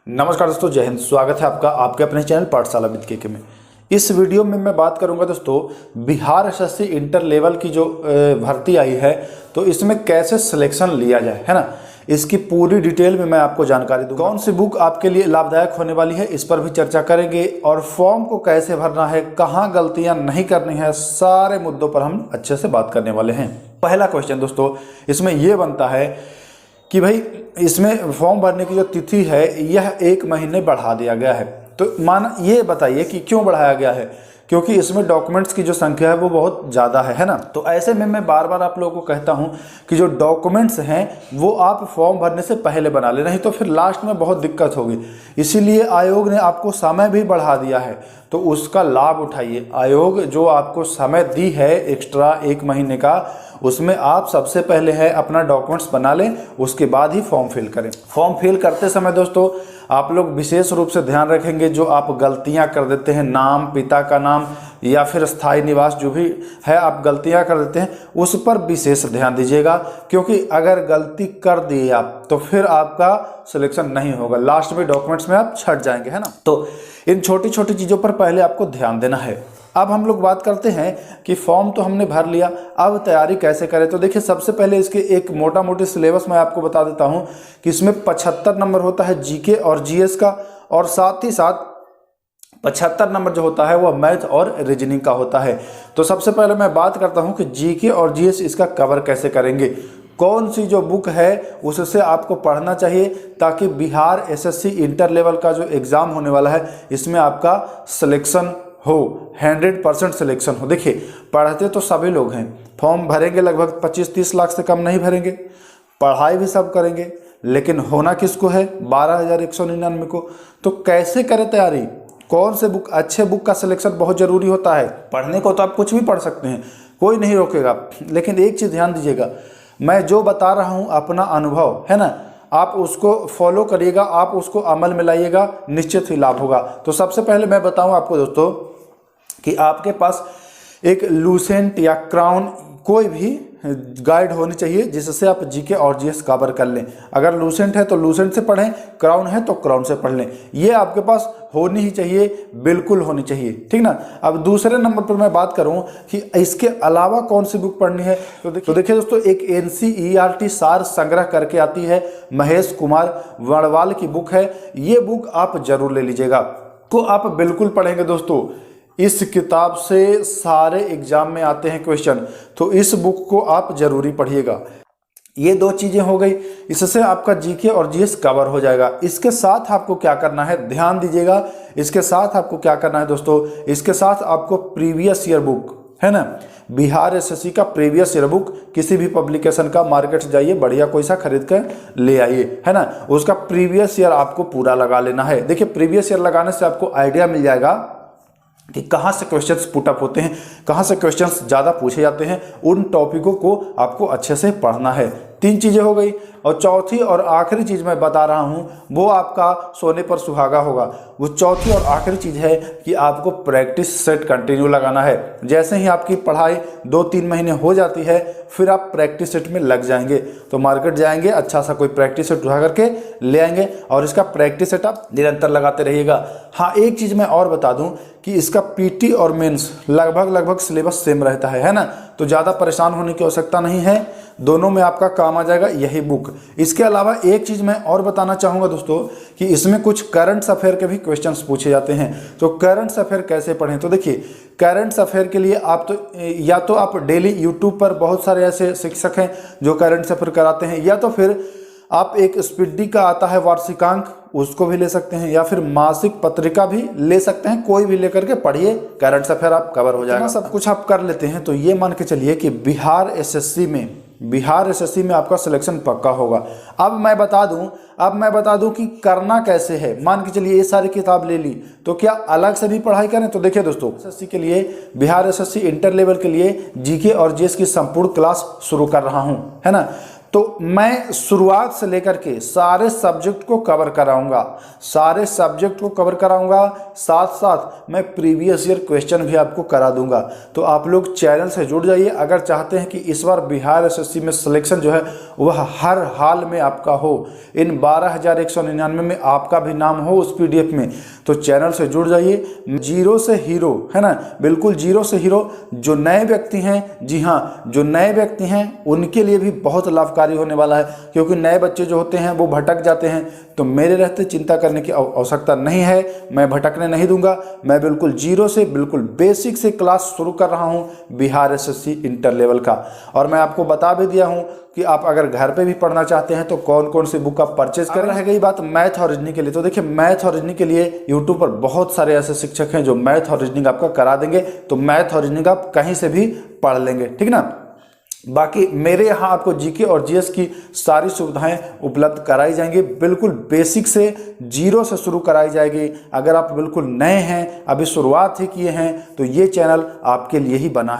नमस्कार दोस्तों, जय हिंद। स्वागत है आपका आपके अपने चैनल पाठशाला विद के में। इस वीडियो में मैं बात करूंगा दोस्तों बिहार एसएससी इंटर लेवल की जो भर्ती आई है, तो इसमें कैसे सिलेक्शन लिया जाए, है ना। इसकी पूरी डिटेल में मैं आपको जानकारी दूंगा। कौन सी बुक आपके लिए लाभदायक होने वाली है, इस पर भी चर्चा करेंगे। और फॉर्म को कैसे भरना है, कहाँ गलतियां नहीं करनी है, सारे मुद्दों पर हम अच्छे से बात करने वाले हैं। पहला क्वेश्चन दोस्तों इसमें यह बनता है कि भाई इसमें फॉर्म भरने की जो तिथि है यह 1 महीने बढ़ा दिया गया है। तो ये बताइए कि क्यों बढ़ाया गया है। क्योंकि इसमें डॉक्यूमेंट्स की जो संख्या है वो बहुत ज़्यादा है ना। तो ऐसे में मैं बार बार आप लोगों को कहता हूं कि जो डॉक्यूमेंट्स हैं वो आप फॉर्म भरने से पहले बना ले, नहीं तो फिर लास्ट में बहुत दिक्कत होगी। इसीलिए आयोग ने आपको समय भी बढ़ा दिया है, तो उसका लाभ उठाइए। आयोग जो आपको समय दी है एक्स्ट्रा 1 महीने का, उसमें आप सबसे पहले है अपना डॉक्यूमेंट्स बना लें, उसके बाद ही फॉर्म फिल करें। फॉर्म फिल करते समय दोस्तों आप लोग विशेष रूप से ध्यान रखेंगे, जो आप गलतियां कर देते हैं, नाम, पिता का नाम या फिर स्थायी निवास जो भी है आप गलतियां कर देते हैं, उस पर विशेष ध्यान दीजिएगा। क्योंकि अगर गलती कर दिए आप तो फिर आपका सिलेक्शन नहीं होगा, लास्ट में डॉक्यूमेंट्स में आप छट जाएंगे, है ना। तो इन छोटी छोटी चीज़ों पर पहले आपको ध्यान देना है। अब हम लोग बात करते हैं कि फॉर्म तो हमने भर लिया, अब तैयारी कैसे करें। तो देखिए सबसे पहले इसके एक मोटा मोटी सिलेबस मैं आपको बता देता हूं कि इसमें 75 नंबर होता है जीके और जीएस का, और साथ ही साथ 75 नंबर जो होता है वह मैथ और रीजनिंग का होता है। तो सबसे पहले मैं बात करता हूं कि जीके और जीएस इसका कवर कैसे करेंगे, कौन सी जो बुक है उससे आपको पढ़ना चाहिए, ताकि बिहार एसएससी इंटर लेवल का जो एग्ज़ाम होने वाला है इसमें आपका सिलेक्शन हो, 100% सिलेक्शन हो। देखिए पढ़ते तो सभी लोग हैं, फॉर्म भरेंगे लगभग 25-30 लाख से कम नहीं भरेंगे, पढ़ाई भी सब करेंगे, लेकिन होना किसको है, 12,199 को। तो कैसे करें तैयारी, कौन से बुक, अच्छे बुक का सिलेक्शन बहुत ज़रूरी होता है। पढ़ने को तो आप कुछ भी पढ़ सकते हैं, कोई नहीं रोकेगा, लेकिन एक चीज़ ध्यान दीजिएगा, मैं जो बता रहा हूँ अपना अनुभव है ना, आप उसको फॉलो करिएगा, आप उसको अमल में लाइएगा, निश्चित ही लाभ होगा। तो सबसे पहले मैं बताऊं आपको दोस्तों कि आपके पास एक लूसेंट या क्राउन कोई भी गाइड होनी चाहिए जिससे आप जीके और जीएस कवर कर लें। अगर लूसेंट है तो लूसेंट से पढ़ें, क्राउन है तो क्राउन से पढ़ लें। ये आपके पास होनी ही चाहिए, बिल्कुल होनी चाहिए, ठीक ना। अब दूसरे नंबर पर मैं बात करूं कि इसके अलावा कौन सी बुक पढ़नी है, तो देखिए दोस्तों एक NCERT सार संग्रह करके आती है, महेश कुमार वर्णवाल की बुक है, ये बुक आप जरूर ले लीजिएगा। तो आप बिल्कुल पढ़ेंगे दोस्तों, इस किताब से सारे एग्जाम में आते हैं क्वेश्चन, तो इस बुक को आप जरूरी पढ़िएगा। ये 2 चीजें हो गई, इससे आपका जीके और जीएस कवर हो जाएगा। इसके साथ आपको क्या करना है, ध्यान दीजिएगा, इसके साथ आपको क्या करना है दोस्तों, इसके साथ आपको प्रीवियस ईयर बुक है ना, बिहार एसएससी का प्रीवियस ईयर बुक किसी भी पब्लिकेशन का मार्केट से जाइए, बढ़िया कोई सा खरीद कर ले आइए, है ना। उसका प्रीवियस ईयर आपको पूरा लगा लेना है। देखिए प्रीवियस ईयर लगाने से आपको आइडिया मिल जाएगा कि कहाँ से क्वेश्चंस पुटअप होते हैं, कहाँ से क्वेश्चंस ज़्यादा पूछे जाते हैं, उन टॉपिकों को आपको अच्छे से पढ़ना है। 3 चीज़ें हो गई, और चौथी और आखिरी चीज़ मैं बता रहा हूँ वो आपका सोने पर सुहागा होगा। वो चौथी और आखिरी चीज़ है कि आपको प्रैक्टिस सेट कंटिन्यू लगाना है। जैसे ही आपकी पढ़ाई 2-3 महीने हो जाती है फिर आप प्रैक्टिस सेट में लग जाएंगे, तो मार्केट जाएंगे, अच्छा सा कोई प्रैक्टिस सेट उठा करके ले आएंगे, और इसका प्रैक्टिस सेट आप निरंतर लगाते रहिएगा। हाँ एक चीज़ मैं और बता दूँ कि इसका पीटी और मेंस लगभग सिलेबस सेम रहता है ना, तो ज़्यादा परेशान होने की आवश्यकता नहीं है, दोनों में आपका काम आ जाएगा यही बुक। इसके अलावा एक चीज़ मैं और बताना चाहूँगा दोस्तों कि इसमें कुछ करंट अफेयर के भी क्वेश्चंस पूछे जाते हैं। तो करंट अफेयर कैसे पढ़ें, तो देखिए करंट अफेयर के लिए आप तो या तो आप डेली यूट्यूब पर बहुत सारे ऐसे शिक्षक हैं जो करंट अफेयर कराते हैं, या तो फिर आप एक स्पीडी का आता है वार्षिकांक, उसको भी ले सकते हैं, या फिर मासिक पत्रिका भी ले सकते हैं, कोई भी लेकर के पढ़िए, करंट अफेयर आप कवर हो जाएगा। सब कुछ आप कर लेते हैं तो ये मान के चलिए कि बिहार एसएससी में आपका सिलेक्शन पक्का होगा। अब मैं बता दूं कि करना कैसे है। मान के चलिए ये सारी किताब ले ली, तो क्या अलग से भी पढ़ाई करें। तो देखिए दोस्तों एसएससी के लिए, बिहार एसएससी इंटर लेवल के लिए जीके और जीएस की संपूर्ण क्लास शुरू कर रहा हूं, है ना। तो मैं शुरुआत से लेकर के सारे सब्जेक्ट को कवर कराऊंगा, साथ साथ मैं प्रीवियस ईयर क्वेश्चन भी आपको करा दूंगा। तो आप लोग चैनल से जुड़ जाइए अगर चाहते हैं कि इस बार बिहार एसएससी में सिलेक्शन जो है वह हर हाल में आपका हो, इन 12,199 में आपका भी नाम हो उस पीडीएफ में। तो चैनल से जुड़ जाइए। जीरो से हीरो, है ना, बिल्कुल जीरो से हीरो। जो नए व्यक्ति हैं, जी हाँ, जो नए व्यक्ति हैं उनके लिए भी बहुत लाभकारी होने वाला है, क्योंकि नए बच्चे जो होते हैं वो भटक जाते हैं। तो मेरे रहते चिंता करने की आवश्यकता नहीं है, मैं भटकने नहीं दूंगा। मैं बिल्कुल जीरो से, बिल्कुल बेसिक से क्लास शुरू कर रहा हूं बिहार एसएससी इंटर लेवल का। और मैं आपको बता भी दिया हूं कि आप अगर घर पे भी पढ़ना चाहते हैं तो कौन कौन सी बुक आप परचेज कर रहे हैं। गई बात मैथ और रीजनिंग के लिए, तो देखिए मैथ और रीजनिंग के लिए यूट्यूब पर बहुत सारे ऐसे शिक्षक हैं जो मैथ और रीजनिंग आपका करा देंगे। तो मैथ और रीजनिंग आप कहीं से भी पढ़ लेंगे, ठीक ना। बाकी मेरे यहाँ आपको जीके और जीएस की सारी सुविधाएं उपलब्ध कराई जाएंगी, बिल्कुल बेसिक से जीरो से शुरू कराई जाएगी। अगर आप बिल्कुल नए हैं, अभी शुरुआत ही किए हैं, तो ये चैनल आपके लिए ही बना है।